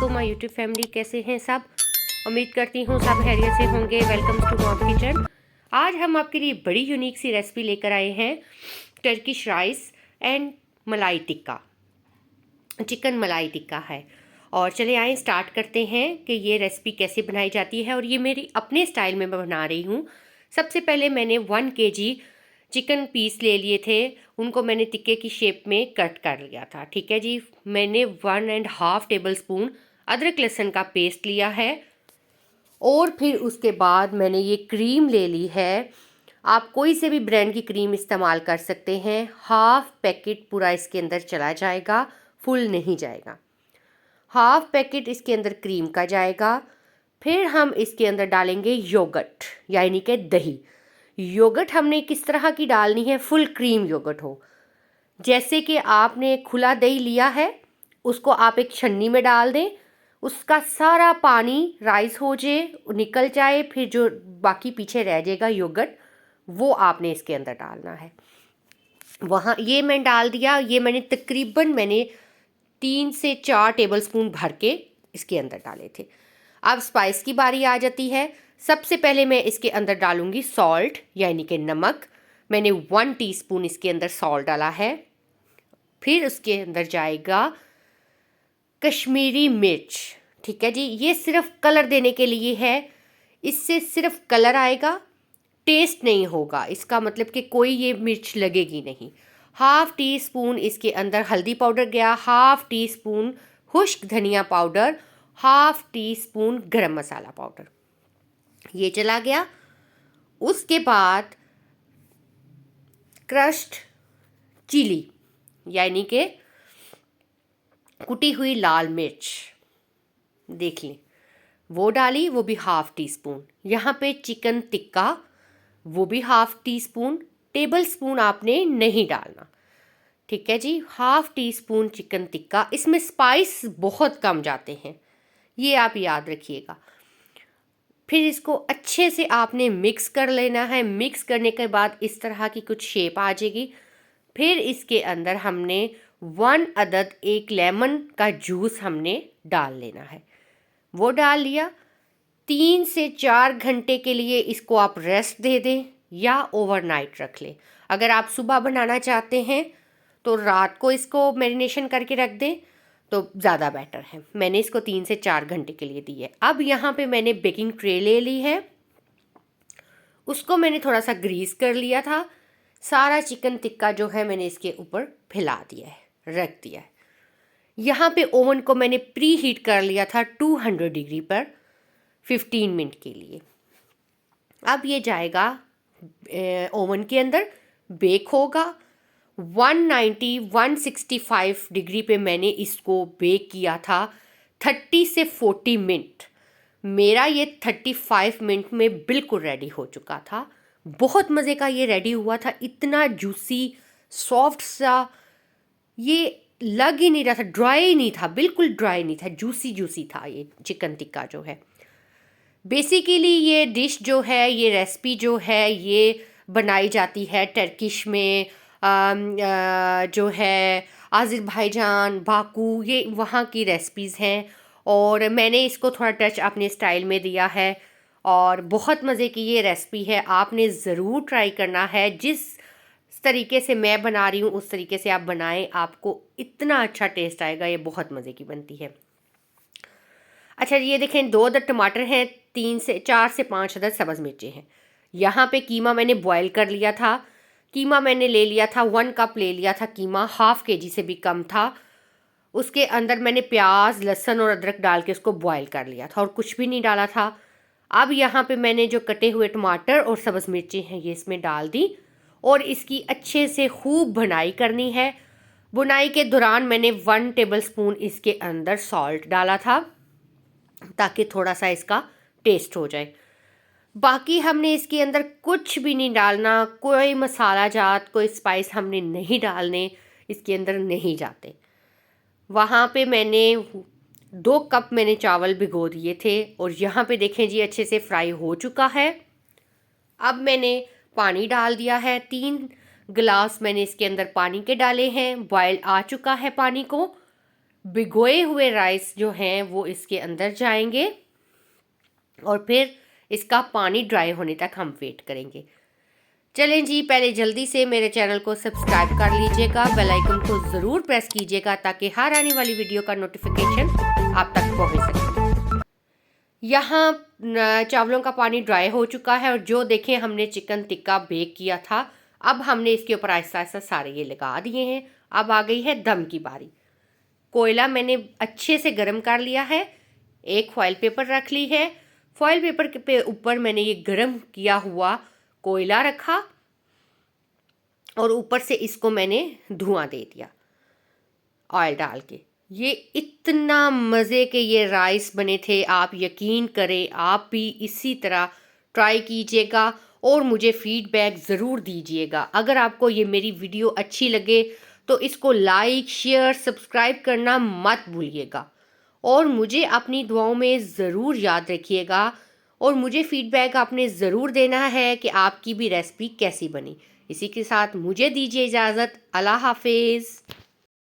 To my YouTube family. कैसे हैं सब? उम्मीद करती हूँ सब खैरियत से होंगे। Welcome to mom kitchen. आज हम आपके लिए बड़ी यूनिक सी रेसिपी लेकर आए हैं, टर्किश राइस एंड मलाई टिक्का। चिकन मलाई टिक्का है। और चले आए स्टार्ट करते हैं कि ये रेसिपी कैसे बनाई जाती है। और ये मेरी अपने स्टाइल में मैं बना रही हूँ। सबसे पहले मैंने 1 kg चिकन पीस ले लिए थे, उनको मैंने टिक्के की शेप में कट कर लिया था। ठीक है जी। मैंने 1.5 टेबल स्पून अदरक लहसुन का पेस्ट लिया है। और फिर उसके बाद मैंने ये क्रीम ले ली है। आप कोई से भी ब्रांड की क्रीम इस्तेमाल कर सकते हैं। हाफ पैकेट पूरा इसके अंदर चला जाएगा, फुल नहीं जाएगा। हाफ पैकेट इसके अंदर क्रीम का जाएगा। फिर हम इसके अंदर डालेंगे योगर्ट, यानी कि दही। योगर्ट हमने किस तरह की डालनी है? फुल क्रीम योगर्ट हो। जैसे कि आपने खुला दही लिया है, उसको आप एक छन्नी में डाल दें, उसका सारा पानी राइस हो जाए, निकल जाए, फिर जो बाकी पीछे रह जाएगा योगर्ट, वो आपने इसके अंदर डालना है। वहाँ ये मैं डाल दिया। ये मैंने 3 से 4 टेबल स्पून भर के इसके अंदर डाले थे। अब स्पाइस की बारी आ जाती है। सबसे पहले मैं इसके अंदर डालूंगी सॉल्ट, यानी कि नमक। मैंने 1 टीस्पून इसके अंदर सॉल्ट डाला है। फिर उसके अंदर जाएगा कश्मीरी मिर्च। ठीक है जी। ये सिर्फ कलर देने के लिए है। इससे सिर्फ कलर आएगा, टेस्ट नहीं होगा। इसका मतलब कि कोई ये मिर्च लगेगी नहीं। हाफ टी स्पून इसके अंदर हल्दी पाउडर गया, हाफ टी स्पून खुश्क धनिया पाउडर, हाफ टी स्पून गरम मसाला पाउडर, ये चला गया। उसके बाद क्रश्ड चिली, यानी कि कुटी हुई लाल मिर्च, देख लें, वो डाली, वो भी हाफ टी स्पून। यहाँ पे चिकन टिक्का, वो भी half teaspoon. Tablespoon आपने नहीं डालना। ठीक है जी। Half teaspoon chicken tikka. इसमें स्पाइस बहुत कम जाते हैं, ये आप याद रखिएगा। फिर इसको अच्छे से आपने मिक्स कर लेना है। मिक्स करने के बाद इस तरह की कुछ शेप आ जाएगी। फिर इसके अंदर हमने 1 अदद एक लेमन का जूस हमने डाल लेना है। वो डाल लिया। 3 से 4 घंटे के लिए इसको आप रेस्ट दे दें या ओवरनाइट रख लें। अगर आप सुबह बनाना चाहते हैं तो रात को इसको मैरिनेशन करके रख दें तो ज़्यादा बेटर है। मैंने इसको 3 से 4 घंटे के लिए दी है। अब यहाँ पे मैंने बेकिंग ट्रे ले ली है, उसको मैंने थोड़ा सा ग्रीस कर लिया था। सारा चिकन टिक्का जो है मैंने इसके ऊपर फैला दिया है, रख दिया है। यहाँ पे ओवन को मैंने प्री हीट कर लिया था 200 डिग्री पर 15 मिनट के लिए। अब ये जाएगा ओवन के अंदर, बेक होगा। 165 डिग्री पे मैंने इसको बेक किया था 30 से 40 मिनट। मेरा ये 35 मिनट में बिल्कुल रेडी हो चुका था। बहुत मज़े का ये रेडी हुआ था, इतना जूसी सॉफ्ट सा, ये लग ही नहीं रहा था, ड्राई नहीं था, बिल्कुल ड्राई नहीं था, जूसी जूसी था ये चिकन टिक्का जो है। बेसिकली ये डिश जो है, ये रेसिपी जो है, ये बनाई जाती है टर्किश में, जो है अज़रबैजान, बाकू, ये वहाँ की रेसिपीज़ हैं। और मैंने इसको थोड़ा टच अपने स्टाइल में दिया है। और बहुत मज़े की ये रेसिपी है, आपने ज़रूर ट्राई करना है। जिस तरीके से मैं बना रही हूँ उस तरीके से आप बनाएं, आपको इतना अच्छा टेस्ट आएगा। ये बहुत मज़े की बनती है। अच्छा, ये देखें, 2 अदद टमाटर हैं, 4 से 5 अदद सब्ज़ मिर्चें हैं। यहाँ पे कीमा मैंने बॉयल कर लिया था। कीमा मैंने ले लिया था, 1 कप ले लिया था कीमा, हाफ kg से भी कम था। उसके अंदर मैंने प्याज, लहसुन और अदरक डाल के उसको बॉयल कर लिया था और कुछ भी नहीं डाला था। अब यहाँ पे मैंने जो कटे हुए टमाटर और सब्ज़ मिर्चें हैं ये इसमें डाल दी और इसकी अच्छे से खूब भुनाई करनी है। भुनाई के दौरान मैंने 1 टेबल स्पून इसके अंदर सॉल्ट डाला था ताकि थोड़ा सा इसका टेस्ट हो जाए। बाकी हमने इसके अंदर कुछ भी नहीं डालना, कोई मसाला जात, कोई स्पाइस हमने नहीं डालने, इसके अंदर नहीं जाते। वहाँ पे मैंने 2 कप मैंने चावल भिगो दिए थे और यहाँ पे देखें जी अच्छे से फ्राई हो चुका है। अब मैंने पानी डाल दिया है, 3 गिलास मैंने इसके अंदर पानी के डाले हैं। बॉयल आ चुका है पानी को, भिगोए हुए राइस जो हैं वो इसके अंदर जाएंगे और फिर इसका पानी ड्राई होने तक हम वेट करेंगे। चलें जी, पहले जल्दी से मेरे चैनल को सब्सक्राइब कर लीजिएगा, बेल आइकन को ज़रूर प्रेस कीजिएगा ताकि हर आने वाली वीडियो का नोटिफिकेशन आप तक पहुंच सके। यहाँ चावलों का पानी ड्राई हो चुका है और जो देखें हमने चिकन टिक्का बेक किया था, अब हमने इसके ऊपर आहिस्ता आहिस्ता सारे ये लगा दिए हैं। अब आ गई है दम की बारी। कोयला मैंने अच्छे से गर्म कर लिया है, एक फॉइल पेपर रख ली है। फॉइल पेपर के ऊपर मैंने ये गर्म किया हुआ कोयला रखा और ऊपर से इसको मैंने धुआं दे दिया ऑयल डाल के। ये इतना मज़े के ये राइस बने थे, आप यकीन करें, आप भी इसी तरह ट्राई कीजिएगा और मुझे फीडबैक ज़रूर दीजिएगा। अगर आपको ये मेरी वीडियो अच्छी लगे तो इसको लाइक, शेयर, सब्सक्राइब करना मत भूलिएगा और मुझे अपनी दुआओं में ज़रूर याद रखिएगा और मुझे फीडबैक आपने ज़रूर देना है कि आपकी भी रेसिपी कैसी बनी। इसी के साथ मुझे दीजिए इजाज़त। अल्लाह हाफिज़।